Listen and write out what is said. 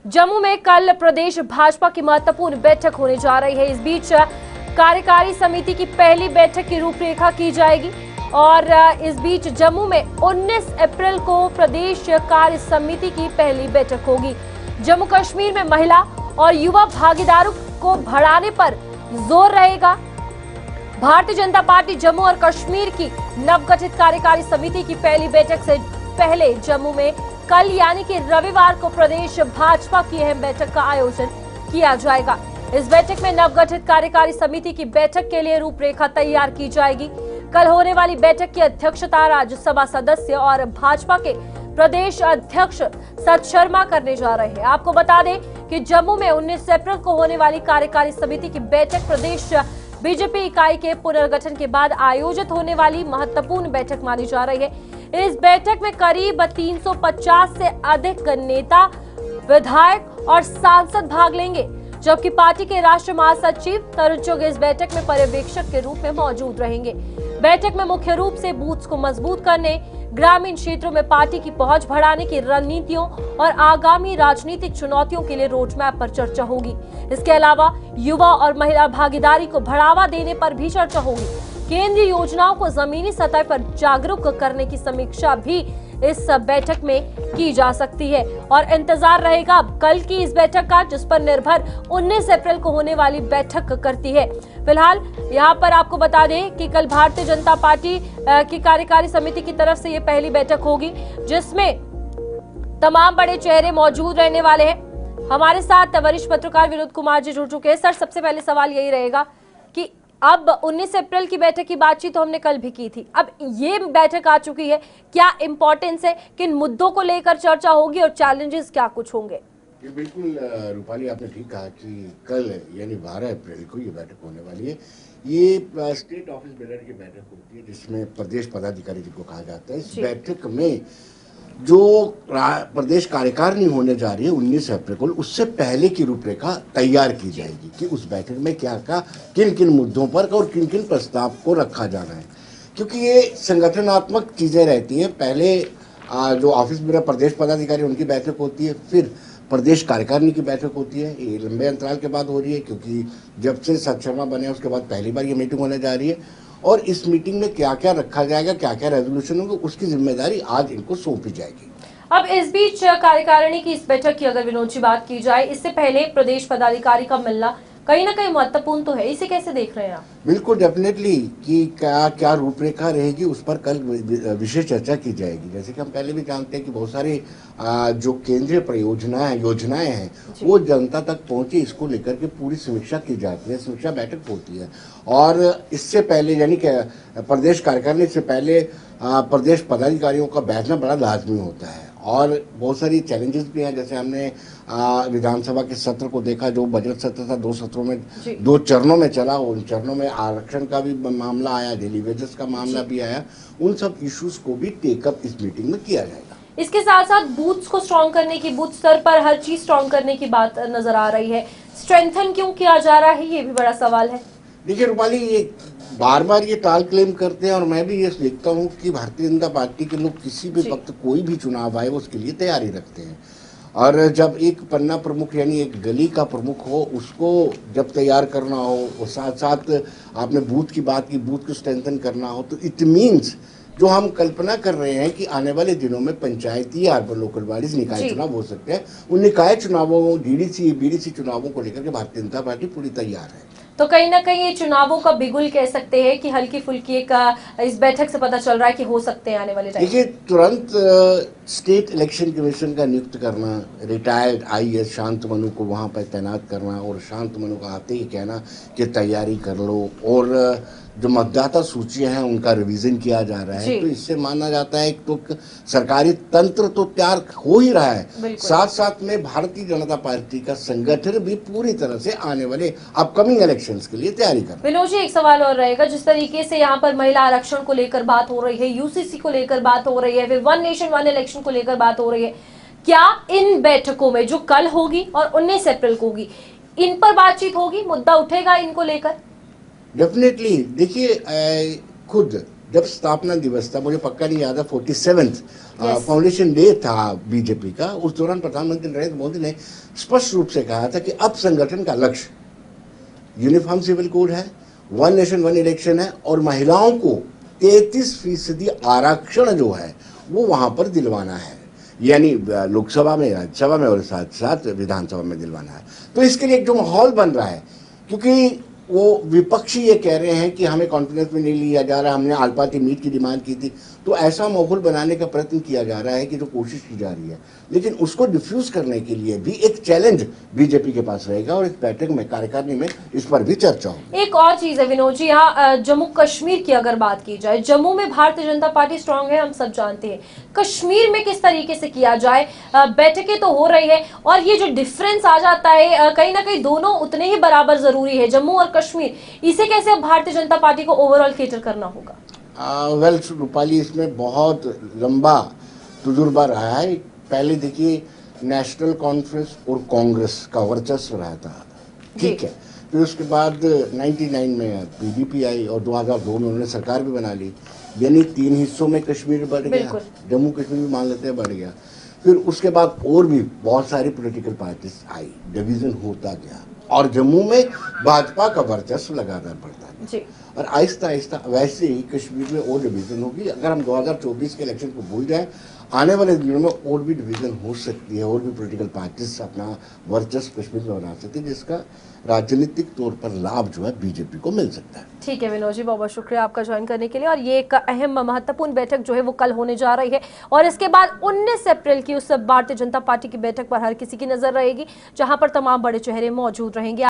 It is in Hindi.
जम्मू में कल प्रदेश भाजपा की महत्वपूर्ण बैठक होने जा रही है। इस बीच कार्यकारी समिति की पहली बैठक की रूपरेखा की जाएगी और इस बीच जम्मू में 19 अप्रैल को प्रदेश कार्य समिति की पहली बैठक होगी। जम्मू कश्मीर में महिला और युवा भागीदारों को बढ़ाने पर जोर रहेगा। भारतीय जनता पार्टी जम्मू और कश्मीर की नवगठित कार्यकारी समिति की पहली बैठक से पहले जम्मू में कल यानी कि रविवार को प्रदेश भाजपा की अहम बैठक का आयोजन किया जाएगा। इस बैठक में नवगठित कार्यकारी समिति की बैठक के लिए रूपरेखा तैयार की जाएगी। कल होने वाली बैठक की अध्यक्षता राज्यसभा सदस्य और भाजपा के प्रदेश अध्यक्ष सत शर्मा करने जा रहे हैं। आपको बता दें कि जम्मू में 19 अप्रैल को होने वाली कार्यकारी समिति की बैठक प्रदेश बीजेपी इकाई के पुनर्गठन के बाद आयोजित होने वाली महत्वपूर्ण बैठक मानी जा रही है। इस बैठक में करीब 350 से अधिक नेता, विधायक और सांसद भाग लेंगे, जबकि पार्टी के राष्ट्रीय महासचिव तरुण चुग इस बैठक में पर्यवेक्षक के रूप में मौजूद रहेंगे। बैठक में मुख्य रूप से बूथ्स को मजबूत करने, ग्रामीण क्षेत्रों में पार्टी की पहुंच बढ़ाने की रणनीतियों और आगामी राजनीतिक चुनौतियों के लिए रोड मैप पर चर्चा होगी। इसके अलावा युवा और महिला भागीदारी को बढ़ावा देने पर भी चर्चा होगी। केंद्रीय योजनाओं को जमीनी सतह पर जागरूक करने की समीक्षा भी इस बैठक में की जा सकती है और इंतजार रहेगा कल की इस बैठक का, जिस पर निर्भर 19 अप्रैल को होने वाली बैठक करती है। फिलहाल यहाँ पर आपको बता दें कि कल भारतीय जनता पार्टी की कार्यकारी समिति की तरफ से ये पहली बैठक होगी, जिसमें तमाम बड़े चेहरे मौजूद रहने वाले हैं। हमारे साथ वरिष्ठ पत्रकार विनोद कुमार जी जुड़ चुके हैं। सर, सबसे पहले सवाल यही रहेगा कि अब 19 अप्रैल की बैठक की बातचीत तो हमने कल भी की थी, अब ये बैठक आ चुकी है, क्या इंपॉर्टेंस है, किन मुद्दों को लेकर चर्चा होगी और चैलेंजेस क्या कुछ होंगे? ये बिल्कुल रूपाली, आपने ठीक कहा कि कल यानी 12 अप्रैल को ये बैठक होने वाली है। ये स्टेट ऑफिस बिल्डर की बैठक होती है, जिसमें प्रदेश पदाधिकारी जिनको कहा जाता है। इस बैठक में जो प्रदेश कार्यकारिणी होने जा रही है 19 अप्रैल को, उससे पहले की रूपरेखा तैयार की जाएगी कि उस बैठक में क्या क्या, किन किन मुद्दों पर और किन किन प्रस्ताव को रखा जाना है, क्योंकि ये संगठनात्मक चीज़ें रहती हैं। पहले जो ऑफिस में प्रदेश पदाधिकारी उनकी बैठक होती है, फिर प्रदेश कार्यकारिणी की बैठक होती है। ये लंबे अंतराल के बाद हो रही है, क्योंकि जब से सत शर्मा बने उसके बाद पहली बार ये मीटिंग होने जा रही है और इस मीटिंग में क्या क्या रखा जाएगा, क्या क्या रेजोल्यूशन होंगे, उसकी जिम्मेदारी आज इनको सौंपी जाएगी। अब इस बीच कार्यकारिणी की इस बैठक की अगर विनोद जी बात की जाए, इससे पहले प्रदेश पदाधिकारी का मिलना कहीं ना कहीं महत्वपूर्ण तो है, इसे कैसे देख रहे हैं आप? बिल्कुल, डेफिनेटली कि क्या क्या रूपरेखा रहेगी उस पर कल विशेष चर्चा की जाएगी। जैसे कि हम पहले भी जानते हैं कि बहुत सारी जो केंद्रीय योजनाएं हैं वो जनता तक पहुंचे, इसको लेकर के पूरी समीक्षा की जाती है, समीक्षा बैठक होती है। और इससे पहले यानी कि प्रदेश कार्यकारिणी से पहले प्रदेश पदाधिकारियों का बैठना बड़ा लाजमी होता है और बहुत सारी चैलेंजेस भी हैं। जैसे हमने विधानसभा के सत्र को देखा, जो बजट सत्र था 2 सत्रों में 2 चरणों में चला, उन चरणों में आरक्षण का भी मामला आया, डेली वेजेस का मामला भी आया। उन सब इश्यूज को भी टेकअप इस मीटिंग में किया जाएगा। इसके साथ साथ बूथ्स को स्ट्रॉन्ग करने की, बूथ स्तर पर हर चीज स्ट्रॉन्ग करने की बात नजर आ रही है। स्ट्रेंथन क्यों किया जा रहा है, ये भी बड़ा सवाल है। देखिए रूपाली, ये बार बार ये टाल क्लेम करते हैं और मैं भी ये देखता हूँ कि भारतीय जनता पार्टी के लोग किसी भी वक्त कोई भी चुनाव आए उसके लिए तैयारी रखते हैं। और जब एक पन्ना प्रमुख यानी एक गली का प्रमुख हो, उसको जब तैयार करना हो और साथ साथ आपने बूथ की बात की, बूथ को स्ट्रेंथन करना हो, तो इट मीन्स जो हम कल्पना कर रहे हैं कि आने वाले दिनों में पंचायती या अर्बन लोकल बॉडीज निकाय चुनाव हो सकते हैं। उन निकाय चुनावों, डीडीसी, बीडीसी चुनावों को लेकर के भारतीय जनता पार्टी पूरी तैयार है। तो कहीं ना कहीं ये चुनावों का बिगुल कह सकते हैं कि हल्की फुल्की का इस बैठक से पता चल रहा है कि हो सकते हैं आने वाले टाइम। देखिए, तुरंत स्टेट इलेक्शन कमीशन का नियुक्त करना, रिटायर्ड आईएएस शांत मनु को वहां पर तैनात करना और शांत मनु का आते ही कहना कि तैयारी कर लो, और जो मतदाता सूचियां हैं उनका रिवीजन किया जा रहा है, तो इससे माना जाता है तो सरकारी तंत्र तो तैयार हो ही रहा है, साथ साथ में भारतीय जनता पार्टी का संगठन भी पूरी तरह से आने वाले अपकमिंग इलेक्शंस के लिए तैयारी कर रहा है। विनोद जी, एक सवाल और रहेगा, जिस तरीके से यहाँ पर महिला आरक्षण को लेकर बात हो रही है, यूसीसी को लेकर बात हो रही है, फिर 1 नेशन 1 इलेक्शन को लेकर बात हो रही है, क्या इन बैठकों में जो कल होगी और 19 अप्रैल को होगी, इन पर बातचीत होगी, मुद्दा उठेगा इनको लेकर? डेफिनेटली। देखिए, खुद जब स्थापना दिवस था, मुझे पक्का नहीं याद है, 47th Yes. फाउंडेशन डे था बीजेपी का, उस दौरान प्रधानमंत्री नरेंद्र मोदी ने स्पष्ट रूप से कहा था कि अब संगठन का लक्ष्य यूनिफॉर्म सिविल कोड है, वन नेशन वन इलेक्शन है और महिलाओं को 33% आरक्षण जो है वो वहां पर दिलवाना है, यानी लोकसभा में, राज्यसभा में और साथ साथ विधानसभा में दिलवाना है। तो इसके लिए एक जो माहौल बन रहा है, क्योंकि वो विपक्षी ये कह रहे हैं कि हमें कॉन्फिडेंस में नहीं लिया जा रहा, हमने आल पार्टी मीट की डिमांड की थी, तो ऐसा माहौल बनाने का प्रयत्न किया जा रहा है कि जो कोशिश की जा रही है, लेकिन उसको डिफ्यूज करने के लिए भी एक चैलेंज बीजेपी के पास रहेगा और इस बैठक में, कार्यकारिणी में इस पर भी चर्चा होगी। एक और चीज है विनोद जी, यहाँ जम्मू कश्मीर की अगर बात की जाए, जम्मू में भारतीय जनता पार्टी स्ट्रांग है, हम सब जानते हैं। कश्मीर में किस तरीके से किया जाए, बैठकें तो हो रही है और ये जो डिफरेंस आ जाता है, कहीं ना कहीं दोनों उतने ही बराबर जरूरी है, जम्मू और कश्मीर, इसे कैसे अब भारतीय जनता पार्टी को ओवरऑल केटर करना होगा? वेल रूपाली, इसमें बहुत लंबा तजुर्बा रहा है। पहले देखिए, नेशनल कॉन्फ्रेंस और कांग्रेस का वर्चस्व रहा था, ठीक है। फिर उसके बाद 99 में पीडीपी आई और 2002 में उन्होंने सरकार भी बना ली, यानी 3 हिस्सों में कश्मीर बढ़ गया, जम्मू कश्मीर भी मान लेते हैं बढ़ गया। फिर उसके बाद और भी बहुत सारी पॉलिटिकल पार्टीज आई, डिवीजन होता गया और जम्मू में भाजपा का वर्चस्व लगातार बढ़ता गया और आहिस्ता आहिस्ता वैसे ही कश्मीर में और डिवीजन होगी। अगर हम 2024 के इलेक्शन को भूल जाएं, आने वाले दिनों में और भी डिवीजन हो सकती है, और भी पॉलिटिकल पार्टीज अपना वर्चस्व कश्मीर में बना सकती है, जिसका राजनीतिक तौर पर लाभ जो है बीजेपी को मिल सकता है। ठीक है विनोद जी, बहुत बहुत शुक्रिया आपका ज्वाइन करने के लिए। और ये एक अहम महत्वपूर्ण बैठक जो है वो कल होने जा रही है और इसके बाद 19 अप्रैल की उस भारतीय जनता पार्टी की बैठक पर हर किसी की नजर रहेगी, जहां पर तमाम बड़े चेहरे मौजूद रहेंगे।